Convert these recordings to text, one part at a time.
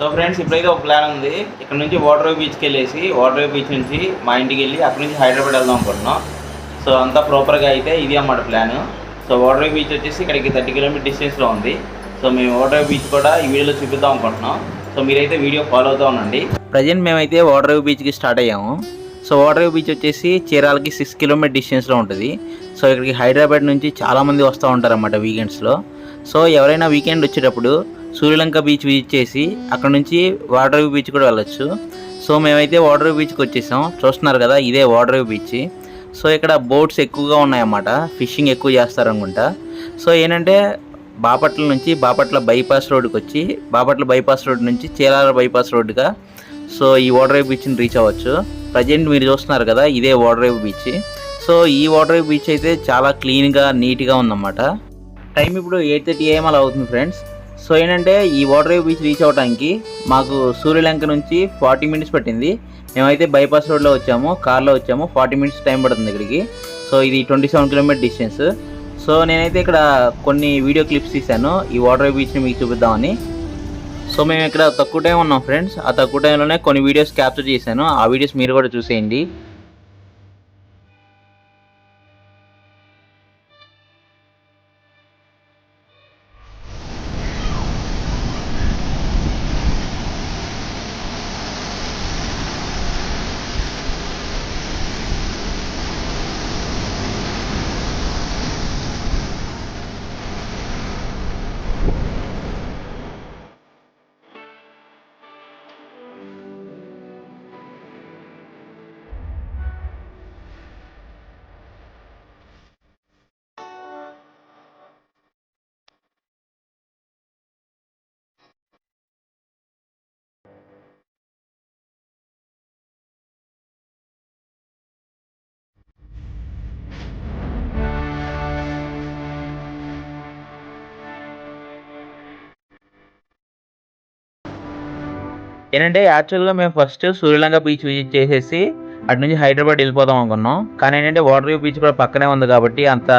So friends ఇప్పుడైతే ఒక plan ఉంది. ఇక్కడ నుంచి వాటర్ బీచ్కి వెళ్ళేసి వాటర్ బీచ్ నుంచి మా ఇంటికి వెళ్ళి అక్కడ నుంచి హైదరాబాద్ వెళ్దాం అనుకుంటున్నాం. సో అంతా ప్రాపర్గా అయితే ఇది అన్నమాట ప్లాన్. సో వాటర్ బీచ్ వచ్చేసి ఇక్కడికి 30 కిలోమీటర్ డిస్టెన్స్లో ఉంది. సో మేము వాటర్ బీచ్ కూడా ఈ వీడియోలో చూపిద్దాం అనుకుంటున్నాం. సో మీరైతే వీడియో ఫాలో అవుతూ ఉండండి. ప్రజెంట్ మేమైతే వాటర్ బీచ్కి స్టార్ట్ అయ్యాము. సో వాటర్ బీచ్ వచ్చేసి చీరాలకి 6 కిలోమీటర్ డిస్టెన్స్లో ఉంటుంది. సో ఇక్కడికి హైదరాబాద్ నుంచి చాలామంది వస్తూ ఉంటారన్నమాట వీకెండ్స్లో. సో ఎవరైనా వీకెండ్ వచ్చేటప్పుడు సూర్యలంక బీచ్ విజిట్ చేసి అక్కడ నుంచి వాటర్ వ్యూ బీచ్ కూడా వెళ్ళొచ్చు. సో మేమైతే వాటర్ వ్యూ బీచ్కి వచ్చేసాం. చూస్తున్నారు కదా, ఇదే వాటర్ వ్యూ బీచ్. సో ఇక్కడ బోట్స్ ఎక్కువగా ఉన్నాయన్నమాట, ఫిషింగ్ ఎక్కువ చేస్తారనుకుంటా. సో ఏంటంటే బాపట్ల నుంచి బాపట్ల బైపాస్ రోడ్డుకి వచ్చి బాపట్ల బైపాస్ రోడ్ నుంచి చీరాల బైపాస్ రోడ్డుగా సో ఈ వాటర్ వ్యూ బీచ్ని రీచ్ అవ్వచ్చు. ప్రజెంట్ మీరు చూస్తున్నారు కదా, ఇదే వాటర్ వ్యూ బీచ్. సో ఈ వాటర్ వ్యూ బీచ్ అయితే చాలా క్లీన్గా నీట్గా ఉందన్నమాట. టైం ఇప్పుడు 8:30 AM అలా అవుతుంది ఫ్రెండ్స్. సో ఏంటంటే ఈ వాటర్ వ్యూ బీచ్ రీచ్ అవ్వడానికి మాకు సూర్యలంక నుంచి 40 మినిట్స్ పట్టింది. మేమైతే బైపాస్ రోడ్లో వచ్చాము, కార్లో వచ్చాము. 40 మినిట్స్ టైం పడుతుంది ఇక్కడికి. సో ఇది 27 కిలోమీటర్ డిస్టెన్స్. సో నేనైతే ఇక్కడ కొన్ని వీడియో క్లిప్స్ తీశాను ఈ వాటర్ వ్యూ బీచ్ని మీకు చూపిద్దామని. సో మేము ఇక్కడ తక్కువ టైం ఉన్నాం ఫ్రెండ్స్. ఆ తక్కువ టైంలోనే కొన్ని వీడియోస్ క్యాప్చర్ చేశాను. ఆ వీడియోస్ మీరు కూడా చూసేయండి. ఏంటంటే యాక్చువల్గా మేము ఫస్ట్ సూర్యలంక బీచ్ విజిట్ చేసేసి అటు నుంచి హైదరాబాద్ వెళ్ళిపోదాం అనుకున్నాం. కానీ ఏంటంటే వాటర్ వ్యూ బీచ్ కూడా పక్కనే ఉంది కాబట్టి అంత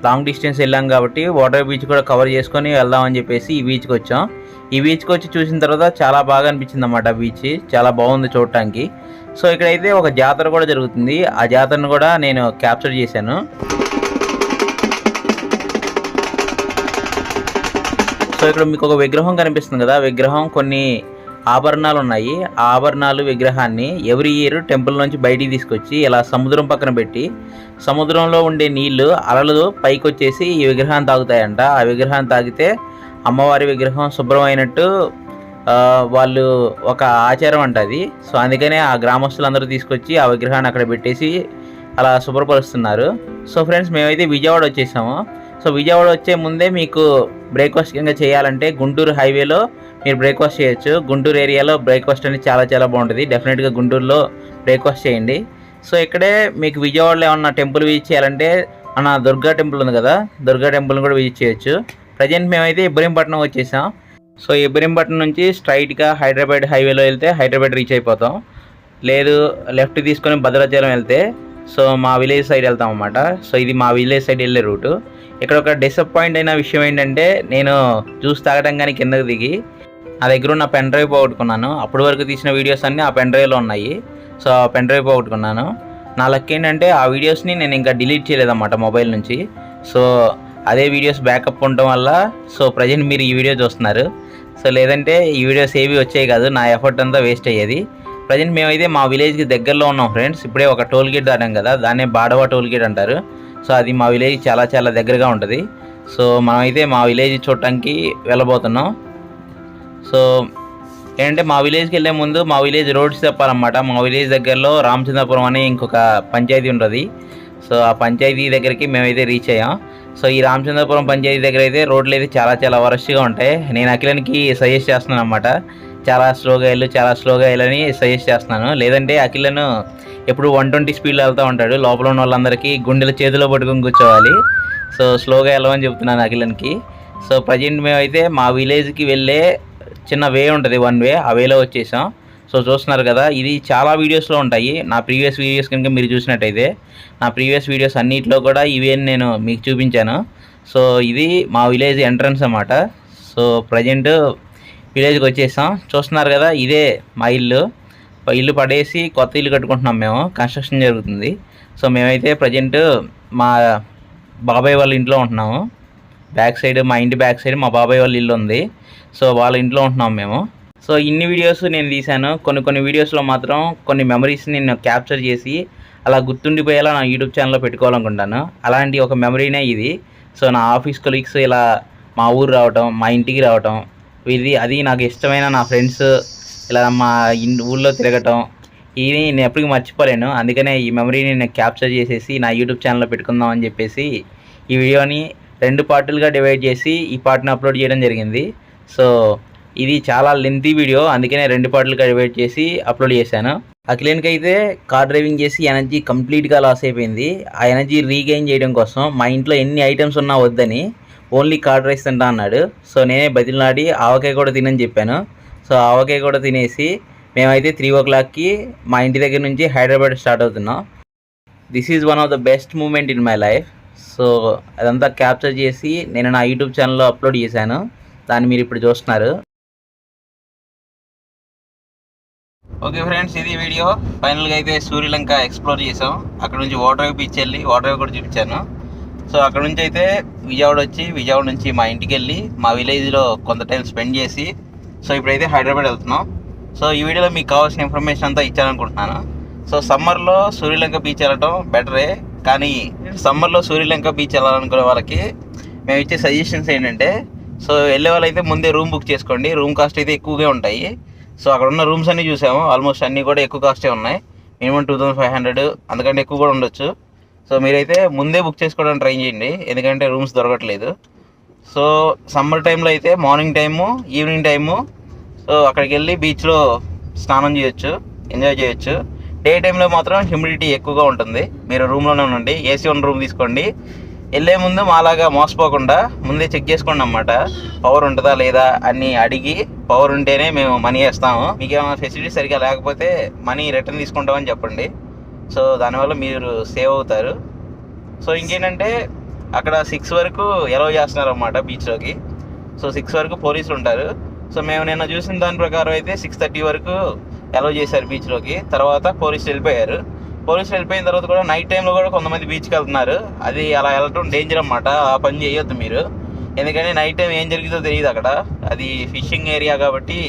లాంగ్ డిస్టెన్స్ వెళ్ళాం కాబట్టి వాటర్ బీచ్ కూడా కవర్ చేసుకొని వెళ్దామని చెప్పేసి ఈ బీచ్కి వచ్చాం. ఈ బీచ్కి వచ్చి చూసిన తర్వాత చాలా బాగా అనిపించింది అన్నమాట. బీచ్ చాలా బాగుంది చూడటానికి. సో ఇక్కడైతే ఒక జాతర కూడా జరుగుతుంది. ఆ జాతరను కూడా నేను క్యాప్చర్ చేశాను. సో ఇక్కడ మీకు ఒక విగ్రహం కనిపిస్తుంది కదా, విగ్రహం కొన్ని ఆభరణాలు ఉన్నాయి. ఆ ఆభరణాలు విగ్రహాన్ని ఎవ్రీ ఇయర్ టెంపుల్ నుంచి బయటికి తీసుకొచ్చి ఇలా సముద్రం పక్కన పెట్టి సముద్రంలో ఉండే నీళ్లు అలలు పైకి వచ్చేసి ఈ విగ్రహాన్ని తాగుతాయంట. ఆ విగ్రహాన్ని తాగితే అమ్మవారి విగ్రహం శుభ్రమైనట్టు వాళ్ళు ఒక ఆచారం అంట అది. సో అందుకనే ఆ గ్రామస్తులందరూ తీసుకొచ్చి ఆ విగ్రహాన్ని అక్కడ పెట్టేసి అలా శుభ్రపరుస్తున్నారు. సో ఫ్రెండ్స్ మేమైతే విజయవాడ వచ్చేసాము. సో విజయవాడ వచ్చే ముందే మీకు బ్రేక్ఫాస్ట్ కింద చేయాలంటే గుంటూరు హైవేలో మీరు బ్రేక్ఫాస్ట్ చేయొచ్చు. గుంటూరు ఏరియాలో బ్రేక్ఫాస్ట్ అనేది చాలా చాలా బాగుంటుంది. డెఫినెట్గా గుంటూరులో బ్రేక్ఫాస్ట్ చేయండి. సో ఇక్కడే మీకు విజయవాడలో ఏమన్నా టెంపుల్ విజిట్ చేయాలంటే మన దుర్గా టెంపుల్ ఉంది కదా, దుర్గా టెంపుల్ని కూడా విజిట్ చేయొచ్చు. ప్రజెంట్ మేమైతే ఇబ్రహీంపట్నం వచ్చేసాం. సో ఇబ్రహీంపట్నం నుంచి స్ట్రైట్గా హైదరాబాద్ హైవేలో వెళ్తే హైదరాబాద్ రీచ్ అయిపోతాం. లేదు లెఫ్ట్ తీసుకొని భద్రాచలం వెళ్తే సో మా విలేజ్ సైడ్ వెళ్తాం అన్నమాట. సో ఇది మా విలేజ్ సైడ్ వెళ్ళే రూటు. ఇక్కడ ఒక డిసప్పాయింట్ అయిన విషయం ఏంటంటే నేను జ్యూస్ తాగడం కానీ కిందకి దిగి నా దగ్గర ఉన్న పెన్ డ్రైవ్ పోగొట్టుకున్నాను. అప్పటి వరకు తీసిన వీడియోస్ అన్నీ ఆ పెన్ డ్రైవ్లో ఉన్నాయి. సో ఆ పెన్ డ్రైవ్ పోగొట్టుకున్నాను. నా లక్ ఏంటంటే ఆ వీడియోస్ని నేను ఇంకా డిలీట్ చేయలేదన్నమాట మొబైల్ నుంచి. సో అదే వీడియోస్ బ్యాకప్ ఉండటం వల్ల సో ప్రజెంట్ మీరు ఈ వీడియో చూస్తున్నారు. సో లేదంటే ఈ వీడియోస్ ఏవి వచ్చాయి కాదు, నా ఎఫర్ట్ అంతా వేస్ట్ అయ్యేది. ప్రజెంట్ మేమైతే మా విలేజ్కి దగ్గరలో ఉన్నాం ఫ్రెండ్స్. ఇప్పుడే ఒక టోల్ గేట్ దాటాం కదా, దాన్నే బాడవా టోల్ గేట్ అంటారు. సో అది మా విలేజ్ చాలా చాలా దగ్గరగా ఉంటుంది. సో మనమైతే మా విలేజ్ చూడటానికి వెళ్ళబోతున్నాం. సో ఏంటంటే మా విలేజ్కి వెళ్ళే ముందు మా విలేజ్ రోడ్స్ చెప్పాలన్నమాట. మా విలేజ్ దగ్గరలో రామచంద్రపురం అని ఇంకొక పంచాయతీ ఉంటుంది. సో ఆ పంచాయతీ దగ్గరికి మేమైతే రీచ్ అయ్యాం. సో ఈ రామచంద్రపురం పంచాయతీ దగ్గర అయితే రోడ్లు అయితే చాలా చాలా వరస్ట్గా ఉంటాయి. నేను అఖిలానికి సజెస్ట్ చేస్తున్నాను అన్నమాట, చాలా స్లోగా వెళ్ళని సజెస్ట్ చేస్తున్నాను. లేదంటే అఖిలను ఎప్పుడు 120 స్పీడ్లో వెళ్తూ ఉంటాడు. లోపల ఉన్న వాళ్ళందరికీ గుండెలు చేతిలో పట్టుకొని కూర్చోవాలి. సో స్లోగా వెళ్ళమని చెప్తున్నాను అఖిలన్కి. సో ప్రజెంట్ మేమైతే మా విలేజ్కి వెళ్ళే చిన్న వే ఉంటుంది, 1 వే, ఆ వేలో వచ్చేసాం. సో చూస్తున్నారు కదా, ఇది చాలా వీడియోస్లో ఉంటాయి. నా ప్రీవియస్ వీడియోస్ కనుక మీరు చూసినట్టయితే నా ప్రీవియస్ వీడియోస్ అన్నింటిలో కూడా ఇవే నేను మీకు చూపించాను. సో ఇది మా విలేజ్ ఎంట్రన్స్ అన్నమాట. సో ప్రజెంట్ విలేజ్కి వచ్చేసాం. చూస్తున్నారు కదా, ఇదే మా ఇల్లు. ఇల్లు పడేసి కొత్త ఇల్లు కట్టుకుంటున్నాం మేము. కన్స్ట్రక్షన్ జరుగుతుంది. సో మేమైతే ప్రజెంట్ మా బాబాయ్ వాళ్ళ ఇంట్లో ఉంటున్నాము. బ్యాక్ సైడ్, మా ఇంటి బ్యాక్ సైడ్ మా బాబాయ్ వాళ్ళ ఇల్లు ఉంది. సో వాళ్ళ ఇంట్లో ఉంటున్నాం మేము. సో ఇన్ని వీడియోస్ నేను తీశాను. కొన్ని వీడియోస్లో మాత్రం కొన్ని మెమరీస్ నేను క్యాప్చర్ చేసి అలా గుర్తుండిపోయేలా నా యూట్యూబ్ ఛానల్లో పెట్టుకోవాలనుకుంటాను. అలాంటి ఒక మెమరీనే ఇది. సో నా ఆఫీస్ కొలీగ్స్ ఇలా మా ఊరు రావటం, మా ఇంటికి రావటం, అది నాకు ఇష్టమైన నా ఫ్రెండ్స్ ఇలా మా ఊళ్ళో తిరగటం, ఇది నేను ఎప్పటికీ మర్చిపోలేను. అందుకనే ఈ మెమరీని నేను క్యాప్చర్ చేసేసి నా యూట్యూబ్ ఛానల్లో పెట్టుకుందాం అని చెప్పేసి ఈ వీడియోని 2 పార్టులుగా డివైడ్ చేసి ఈ పార్ట్ని అప్లోడ్ చేయడం జరిగింది. సో ఇది చాలా లెంతీ వీడియో, అందుకనే 2 పార్టులుగా డివైడ్ చేసి అప్లోడ్ చేశాను. అఖిలేన్కి అయితే కార్ డ్రైవింగ్ చేసి ఎనర్జీ కంప్లీట్గా లాస్ అయిపోయింది. ఆ ఎనర్జీ రీగెయిన్ చేయడం కోసం మా ఇంట్లో ఎన్ని ఐటమ్స్ ఉన్నా వద్దని ఓన్లీ కర్డ్ రైస్ తింటా అన్నాడు. సో నేనే బతిలాడి ఆవకాయ కూడా తినని చెప్పాను. సో ఆవకాయ కూడా తినేసి మేమైతే 3 o'clockకి మా ఇంటి దగ్గర నుంచి హైదరాబాద్ స్టార్ట్ అవుతున్నాం. This is one of the best moment in my life. So అదంతా క్యాప్చర్ చేసి నేను నా యూట్యూబ్ ఛానల్లో అప్లోడ్ చేశాను. దాన్ని మీరు ఇప్పుడు చూస్తున్నారు. ఓకే ఫ్రెండ్స్, ఇది వీడియో. ఫైనల్గా అయితే సూర్యలంక ఎక్స్ప్లోర్ చేసాం. అక్కడ నుంచి వాటర్ బీచ్ వెళ్ళి వాటర్ కూడా చూపించాను. సో అక్కడ నుంచి అయితే విజయవాడ నుంచి మా ఇంటికి వెళ్ళి మా విలేజ్లో కొంత టైం స్పెండ్ చేసి సో ఇప్పుడైతే హైదరాబాద్ వెళ్తున్నాం. సో ఈ వీడియోలో మీకు కావాల్సిన ఇన్ఫర్మేషన్ అంతా ఇచ్చాననుకుంటున్నాను. సో సమ్మర్లో సూర్యలంక బీచ్ వెళ్ళడం బెటరే, కానీ సమ్మర్లో సూర్యలంక బీచ్ వెళ్ళాలనుకునే వాళ్ళకి మేము ఇచ్చే సజెషన్స్ ఏంటంటే, సో వెళ్ళే వాళ్ళైతే ముందే రూమ్ బుక్ చేసుకోండి. రూమ్ కాస్ట్ అయితే ఎక్కువగా ఉంటాయి. సో అక్కడ ఉన్న రూమ్స్ అన్నీ చూసాము, ఆల్మోస్ట్ అన్నీ కూడా ఎక్కువ కాస్టే ఉన్నాయి. మినిమం 2500 అంతకంటే ఎక్కువ కూడా ఉండొచ్చు. సో మీరైతే ముందే బుక్ చేసుకోవడానికి ట్రై చేయండి, ఎందుకంటే రూమ్స్ దొరకట్లేదు. సో సమ్మర్ టైంలో అయితే morning time, evening time so అక్కడికి వెళ్ళి బీచ్లో స్నానం చేయొచ్చు, ఎంజాయ్ చేయొచ్చు. డే టైంలో మాత్రం హ్యూమిడిటీ ఎక్కువగా ఉంటుంది. మీరు రూమ్లోనే ఉండండి, ఏసీ ఉన్న రూమ్ తీసుకోండి. వెళ్ళే ముందు మాలాగా మోసపోకుండా ముందే చెక్ చేసుకోండి అన్నమాట, పవర్ ఉంటుందా లేదా అని అడిగి, పవర్ ఉంటేనే మేము మనీ వేస్తాము. మీకు ఏమైనా ఫెసిలిటీ సరిగా లేకపోతే మనీ రిటర్న్ తీసుకుంటామని చెప్పండి. సో దానివల్ల మీరు సేవ్ అవుతారు. సో ఇంకేంటంటే అక్కడ 6 వరకు అలౌ చేస్తున్నారు అన్నమాట బీచ్లోకి. సో 6 వరకు పోలీసులు ఉంటారు. సో మేము నిన్న చూసిన దాని ప్రకారం అయితే 6:30 వరకు అలౌ చేశారు బీచ్లోకి. తర్వాత పోలీసులు వెళ్ళిపోయారు. పోలీసులు వెళ్ళిపోయిన తర్వాత కూడా నైట్ టైంలో కూడా కొంతమంది బీచ్కి వెళ్తున్నారు. అది అలా వెళ్ళటం డేంజర్ అన్నమాట, ఆ పని చేయొద్దు మీరు. ఎందుకంటే నైట్ టైం ఏం జరిగిందో తెలియదు అక్కడ. అది ఫిషింగ్ ఏరియా కాబట్టి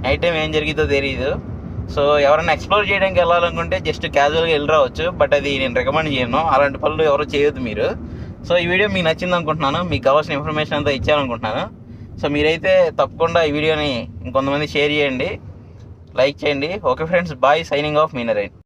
నైట్ టైం ఏం జరిగిందో తెలియదు. సో ఎవరైనా ఎక్స్ప్లోర్ చేయడానికి వెళ్ళాలనుకుంటే జస్ట్ క్యాజువల్గా వెళ్ళి రావచ్చు, బట్ అది నేను రికమెండ్ చేయను. అలాంటి పనులు ఎవరు చేయొద్దు మీరు. సో ఈ వీడియో మీకు నచ్చింది అనుకుంటున్నాను, మీకు కావాల్సిన ఇన్ఫర్మేషన్ అంతా ఇచ్చాననుకుంటున్నాను. సో మీరైతే తప్పకుండా ఈ వీడియోని ఇంకొంతమంది షేర్ చేయండి, లైక్ చేయండి. Okay friends, bye. Signing off మీ నరేన్.